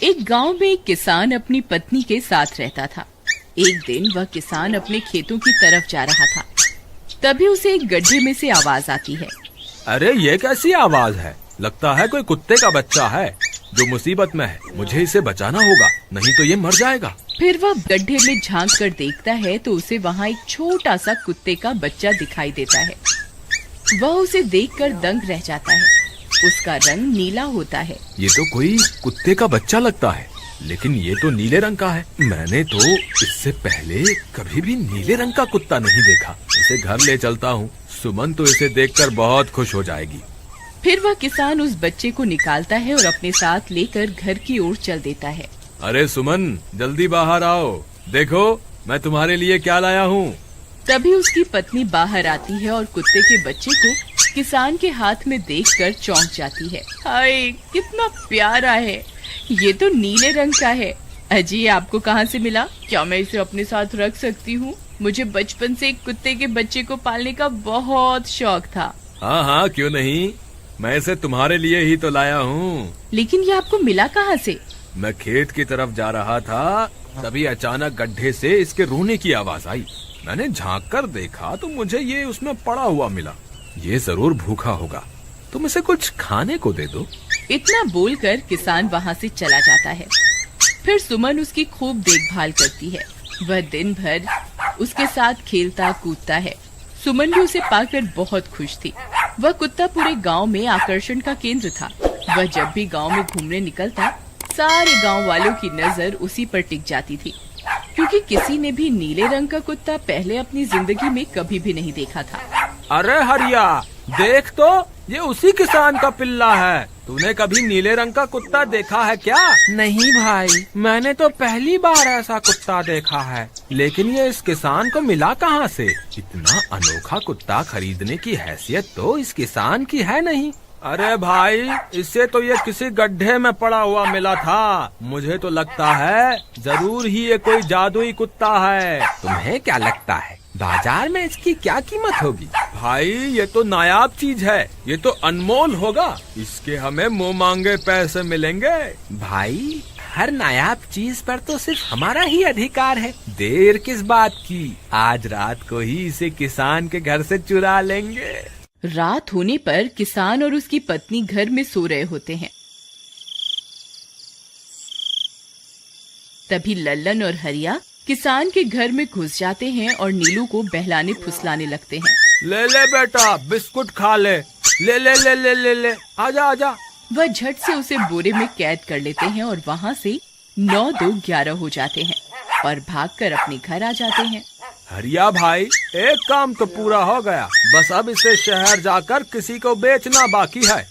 एक गांव में एक किसान अपनी पत्नी के साथ रहता था। एक दिन वह किसान अपने खेतों की तरफ जा रहा था। तभी उसे एक गड्ढे में से आवाज आती है। अरे ये कैसी आवाज है? लगता है कोई कुत्ते का बच्चा है जो मुसीबत में है। मुझे इसे बचाना होगा, नहीं तो ये मर जाएगा। फिर वह गड्ढे में झांक कर देखता है तो उसे वहाँ एक छोटा सा कुत्ते का बच्चा दिखाई देता है। वह उसे देखकर दंग रह जाता है। उसका रंग नीला होता है। ये तो कोई कुत्ते का बच्चा लगता है, लेकिन ये तो नीले रंग का है। मैंने तो इससे पहले कभी भी नीले रंग का कुत्ता नहीं देखा। इसे घर ले चलता हूँ। सुमन तो इसे देखकर बहुत खुश हो जाएगी। फिर वह किसान उस बच्चे को निकालता है और अपने साथ लेकर घर की ओर चल देता है। अरे सुमन, जल्दी बाहर आओ, देखो मैं तुम्हारे लिए क्या लाया हूँ। तभी उसकी पत्नी बाहर आती है और कुत्ते के बच्चे को किसान के हाथ में देखकर चौंक जाती है। हाय, कितना प्यारा है! ये तो नीले रंग का है। अजी, ये आपको कहाँ से मिला? क्या मैं इसे अपने साथ रख सकती हूँ? मुझे बचपन से एक कुत्ते के बच्चे को पालने का बहुत शौक था। हाँ हाँ, क्यों नहीं, मैं इसे तुम्हारे लिए ही तो लाया हूँ। लेकिन ये आपको मिला कहाँ से? मैं खेत की तरफ जा रहा था, तभी अचानक गड्ढे से इसके रोने की आवाज आई। मैंने झांक कर देखा तो मुझे ये उसमें पड़ा हुआ मिला। ये जरूर भूखा होगा, तुम इसे कुछ खाने को दे दो। इतना बोलकर किसान वहाँ से चला जाता है। फिर सुमन उसकी खूब देखभाल करती है। वह दिन भर उसके साथ खेलता कूदता है। सुमन भी उसे पाकर बहुत खुश थी। वह कुत्ता पूरे गांव में आकर्षण का केंद्र था। वह जब भी गांव में घूमने निकलता, सारे गांव वालों की नजर उसी पर टिक जाती थी, क्योंकि किसी ने भी नीले रंग का कुत्ता पहले अपनी जिंदगी में कभी भी नहीं देखा था। अरे हरिया, देख तो, ये उसी किसान का पिल्ला है। तूने कभी नीले रंग का कुत्ता देखा है क्या? नहीं भाई, मैंने तो पहली बार ऐसा कुत्ता देखा है। लेकिन ये इस किसान को मिला कहाँ से? इतना अनोखा कुत्ता खरीदने की हैसियत तो इस किसान की है नहीं। अरे भाई, इससे तो ये किसी गड्ढे में पड़ा हुआ मिला था। मुझे तो लगता है जरूर ही ये कोई जादुई कुत्ता है। तुम्हें क्या लगता है बाजार में इसकी क्या कीमत होगी? भाई, ये तो नायाब चीज है, ये तो अनमोल होगा। इसके हमें मुंह मांगे पैसे मिलेंगे। भाई, हर नायाब चीज पर तो सिर्फ हमारा ही अधिकार है। देर किस बात की, आज रात को ही इसे किसान के घर से चुरा लेंगे। रात होने पर किसान और उसकी पत्नी घर में सो रहे होते हैं। तभी लल्लन और हरिया किसान के घर में घुस जाते हैं और नीलू को बहलाने फुसलाने लगते हैं। ले ले बेटा, बिस्कुट खा ले। ले ले ले ले ले ले, आजा आजा। वह झट से उसे बोरे में कैद कर लेते हैं और वहाँ से 9-2-11 हो जाते हैं और भागकर अपने घर आ जाते हैं। हरिया भाई, एक काम तो पूरा हो गया, बस अब इसे शहर जाकर किसी को बेचना बाकी है।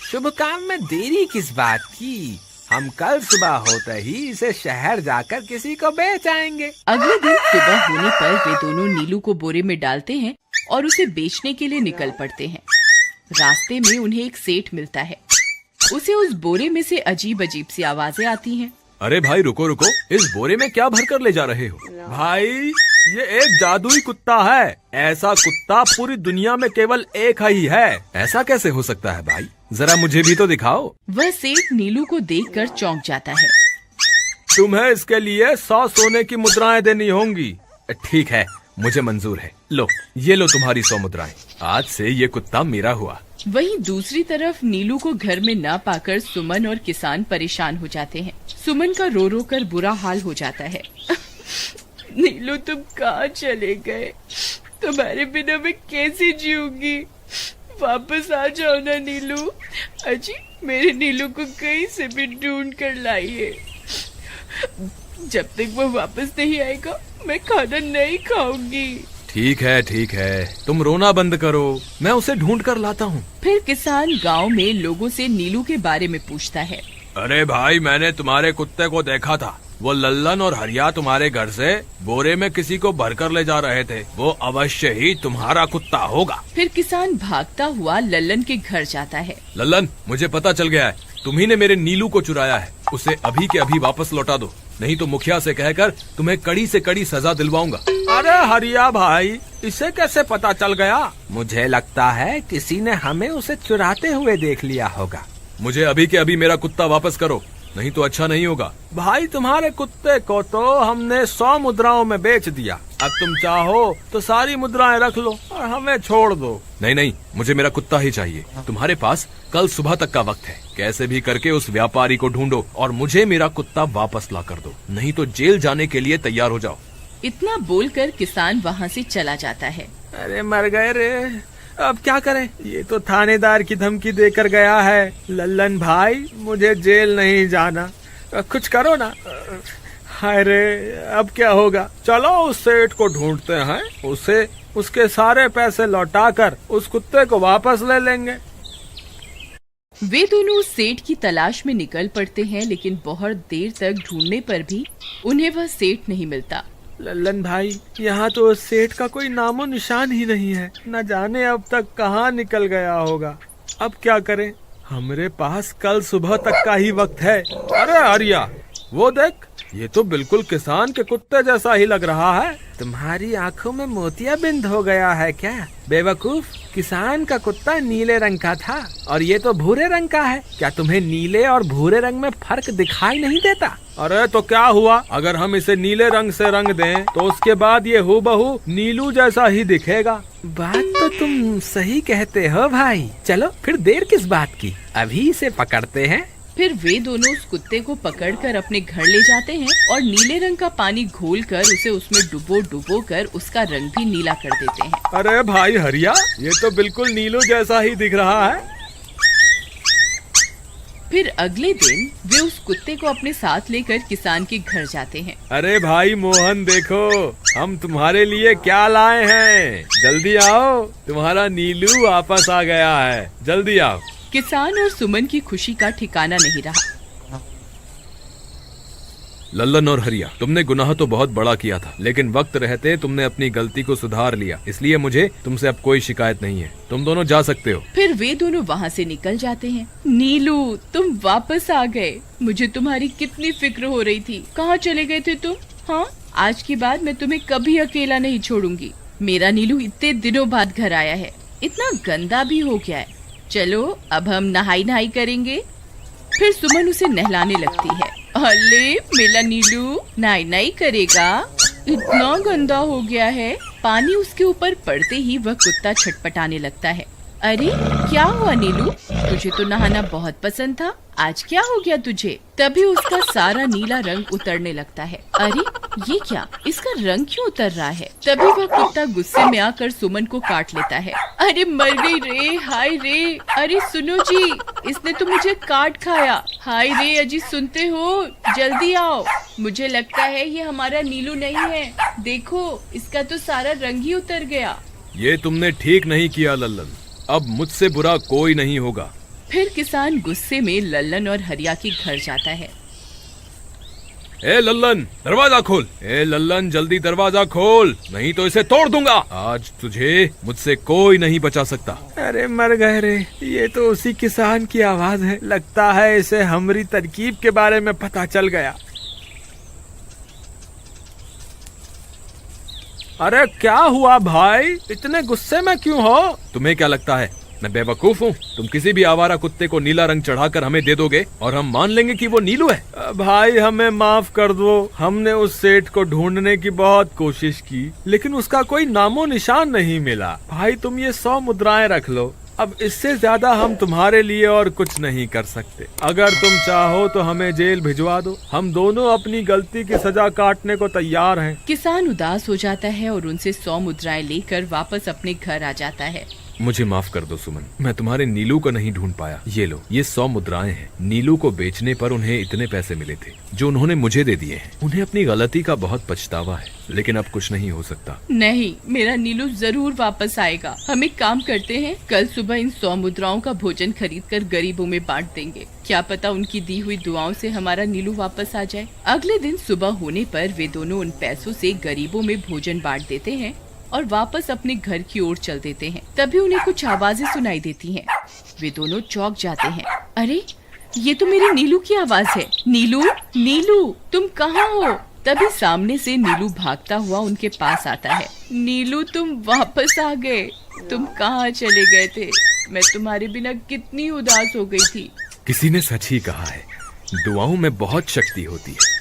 शुभ काम में देरी किस बात की? हम कल सुबह होते ही इसे शहर जाकर किसी को बेच आएंगे। अगले दिन सुबह होने पर वे दोनों नीलू को बोरे में डालते हैं और उसे बेचने के लिए निकल पड़ते हैं। रास्ते में उन्हें एक सेठ मिलता है। उसे उस बोरे में से अजीब अजीब सी आवाजें आती हैं। अरे भाई, रुको रुको, इस बोरे में क्या भर कर ले जा रहे हो? भाई, ये एक जादुई कुत्ता है। ऐसा कुत्ता पूरी दुनिया में केवल एक ही है। ऐसा कैसे हो सकता है भाई? जरा मुझे भी तो दिखाओ। वह सेठ नीलू को देखकर चौंक जाता है। तुम्हें इसके लिए 100 सोने की मुद्राएं देनी होंगी। ठीक है, मुझे मंजूर है। लो, ये लो तुम्हारी 100 मुद्राएं। आज से ये कुत्ता मेरा हुआ। वहीं दूसरी तरफ नीलू को घर में न पाकर सुमन और किसान परेशान हो जाते हैं। सुमन का रो रो कर बुरा हाल हो जाता है। नीलू, तुम कहाँ चले गए? तुम्हारे बिना मैं कैसे जीऊंगी? वापस आ जाओ ना नीलू। अजी, मेरे नीलू को कहीं से भी ढूंढ कर लाइए। जब तक वो वापस नहीं आएगा, मैं खाना नहीं खाऊंगी। ठीक है, तुम रोना बंद करो, मैं उसे ढूंढ कर लाता हूँ। फिर किसान गांव में लोगों से नीलू के बारे में पूछता है। अरे भाई, मैंने तुम्हारे कुत्ते को देखा था। वो लल्लन और हरिया तुम्हारे घर से बोरे में किसी को भरकर ले जा रहे थे। वो अवश्य ही तुम्हारा कुत्ता होगा। फिर किसान भागता हुआ लल्लन के घर जाता है। लल्लन, मुझे पता चल गया है, तुम्ही ने मेरे नीलू को चुराया है। उसे अभी के अभी वापस लौटा दो, नहीं तो मुखिया से कहकर तुम्हें कड़ी से कड़ी सजा दिलवाऊंगा। अरे हरिया भाई, इसे कैसे पता चल गया? मुझे लगता है किसी ने हमें उसे चुराते हुए देख लिया होगा। मुझे अभी के अभी मेरा कुत्ता वापस करो, नहीं तो अच्छा नहीं होगा। भाई तुम्हारे कुत्ते को तो हमने 100 मुद्राओं में बेच दिया, अब तुम चाहो तो सारी मुद्राएं रख लो और हमें छोड़ दो। नहीं नहीं, मुझे मेरा कुत्ता ही चाहिए। तुम्हारे पास कल सुबह तक का वक्त है, कैसे भी करके उस व्यापारी को ढूंढो और मुझे मेरा कुत्ता वापस ला कर दो, नहीं तो जेल जाने के लिए तैयार हो जाओ। इतना बोलकर किसान वहाँ से चला जाता है। अरे मर गए रे, अब क्या करें, ये तो थानेदार की धमकी देकर गया है। लल्लन भाई, मुझे जेल नहीं जाना, कुछ करो ना। हाय रे, अब क्या होगा। चलो उस सेठ को ढूंढते हैं, उसे उसके सारे पैसे लौटाकर उस कुत्ते को वापस ले लेंगे। वे दोनों उस सेठ की तलाश में निकल पड़ते हैं, लेकिन बहुत देर तक ढूंढने पर भी उन्हें वह सेठ नहीं मिलता। लल्लन भाई, यहाँ तो उस सेठ का कोई नामो निशान ही नहीं है, न जाने अब तक कहाँ निकल गया होगा। अब क्या करें, हमारे पास कल सुबह तक का ही वक्त है। अरे आर्या, वो देख, ये तो बिल्कुल किसान के कुत्ते जैसा ही लग रहा है। तुम्हारी आंखों में मोतियाबिंद हो गया है क्या बेवकूफ? किसान का कुत्ता नीले रंग का था और ये तो भूरे रंग का है। क्या तुम्हें नीले और भूरे रंग में फर्क दिखाई नहीं देता? अरे तो क्या हुआ, अगर हम इसे नीले रंग से रंग दें तो उसके बाद ये हूबहू नीलू जैसा ही दिखेगा। बात तो तुम सही कहते हो भाई। चलो फिर देर किस बात की, अभी इसे पकड़ते हैं। फिर वे दोनों उस कुत्ते को पकड़कर अपने घर ले जाते हैं और नीले रंग का पानी घोलकर उसे उसमें डुबो कर उसका रंग भी नीला कर देते हैं। अरे भाई हरिया, ये तो बिल्कुल नीलू जैसा ही दिख रहा है। फिर अगले दिन वे उस कुत्ते को अपने साथ लेकर किसान के घर जाते हैं। अरे भाई मोहन, देखो हम तुम्हारे लिए क्या लाए हैं, जल्दी आओ, तुम्हारा नीलू वापस आ गया है, जल्दी आओ। किसान और सुमन की खुशी का ठिकाना नहीं रहा। लल्लन और हरिया, तुमने गुनाह तो बहुत बड़ा किया था, लेकिन वक्त रहते तुमने अपनी गलती को सुधार लिया, इसलिए मुझे तुमसे अब कोई शिकायत नहीं है। तुम दोनों जा सकते हो। फिर वे दोनों वहाँ से निकल जाते हैं। नीलू, तुम वापस आ गए, मुझे तुम्हारी कितनी फिक्र हो रही थी। कहाँ चले गए थे तुम? हाँ, आज के बाद मैं तुम्हें कभी अकेला नहीं छोड़ूंगी। मेरा नीलू इतने दिनों बाद घर आया है, इतना गंदा भी हो गया है। चलो अब हम नहाई करेंगे। फिर सुमन उसे नहलाने लगती है। अले मेरा नीलू नहाई करेगा, इतना गंदा हो गया है। पानी उसके ऊपर पड़ते ही वह कुत्ता छटपटाने लगता है। अरे क्या हुआ नीलू, तुझे तो नहाना बहुत पसंद था, आज क्या हो गया तुझे? तभी उसका सारा नीला रंग उतरने लगता है। अरे ये क्या, इसका रंग क्यों उतर रहा है? तभी वह कुत्ता गुस्से में आकर सुमन को काट लेता है। अरे मर गई रे, हाय रे। अरे सुनो जी, इसने तो मुझे काट खाया। हाय रे अजी, सुनते हो? जल्दी आओ, मुझे लगता है ये हमारा नीलू नहीं है। देखो, इसका तो सारा रंग ही उतर गया। ये तुमने ठीक नहीं किया लल्लन, अब मुझसे बुरा कोई नहीं होगा। फिर किसान गुस्से में लल्लन और हरिया के घर जाता है। ए लल्लन, दरवाजा खोल। ए लल्लन, जल्दी दरवाजा खोल, नहीं तो इसे तोड़ दूंगा। आज तुझे मुझसे कोई नहीं बचा सकता। अरे मर गए रे, ये तो उसी किसान की आवाज है। लगता है इसे हमारी तरकीब के बारे में पता चल गया। अरे क्या हुआ भाई, इतने गुस्से में क्यों हो? तुम्हें क्या लगता है मैं बेवकूफ हूँ? तुम किसी भी आवारा कुत्ते को नीला रंग चढ़ाकर हमें दे दोगे और हम मान लेंगे कि वो नीलू है। भाई हमें माफ कर दो, हमने उस सेठ को ढूंढने की बहुत कोशिश की, लेकिन उसका कोई नामो निशान नहीं मिला। भाई तुम ये 100 मुद्राएं रख लो, अब इससे ज्यादा हम तुम्हारे लिए और कुछ नहीं कर सकते। अगर तुम चाहो तो हमें जेल भिजवा दो, हम दोनों अपनी गलती की सजा काटने को तैयार हैं। किसान उदास हो जाता है और उनसे 100 मुद्राएं लेकर वापस अपने घर आ जाता है। मुझे माफ कर दो सुमन, मैं तुम्हारे नीलू को नहीं ढूंढ पाया। ये लो, ये 100 मुद्राएं हैं। नीलू को बेचने पर उन्हें इतने पैसे मिले थे जो उन्होंने मुझे दे दिए हैं। उन्हें अपनी गलती का बहुत पछतावा है, लेकिन अब कुछ नहीं हो सकता। नहीं, मेरा नीलू जरूर वापस आएगा। हम एक काम करते हैं, कल सुबह इन 100 मुद्राओं का भोजन खरीदकर गरीबों में बांट देंगे। क्या पता उनकी दी हुई दुआओं से हमारा नीलू वापस आ जाए। अगले दिन सुबह होने पर वे दोनों उन पैसों से गरीबों में भोजन बांट देते हैं और वापस अपने घर की ओर चल देते हैं। तभी उन्हें कुछ आवाजें सुनाई देती हैं। वे दोनों चौंक जाते हैं। अरे ये तो मेरे नीलू की आवाज है। नीलू, नीलू तुम कहाँ हो? तभी सामने से नीलू भागता हुआ उनके पास आता है। नीलू तुम वापस आ गए, तुम कहाँ चले गए थे? मैं तुम्हारे बिना कितनी उदास हो गई थी। किसी ने सच ही कहा है, दुआओं में बहुत शक्ति होती है।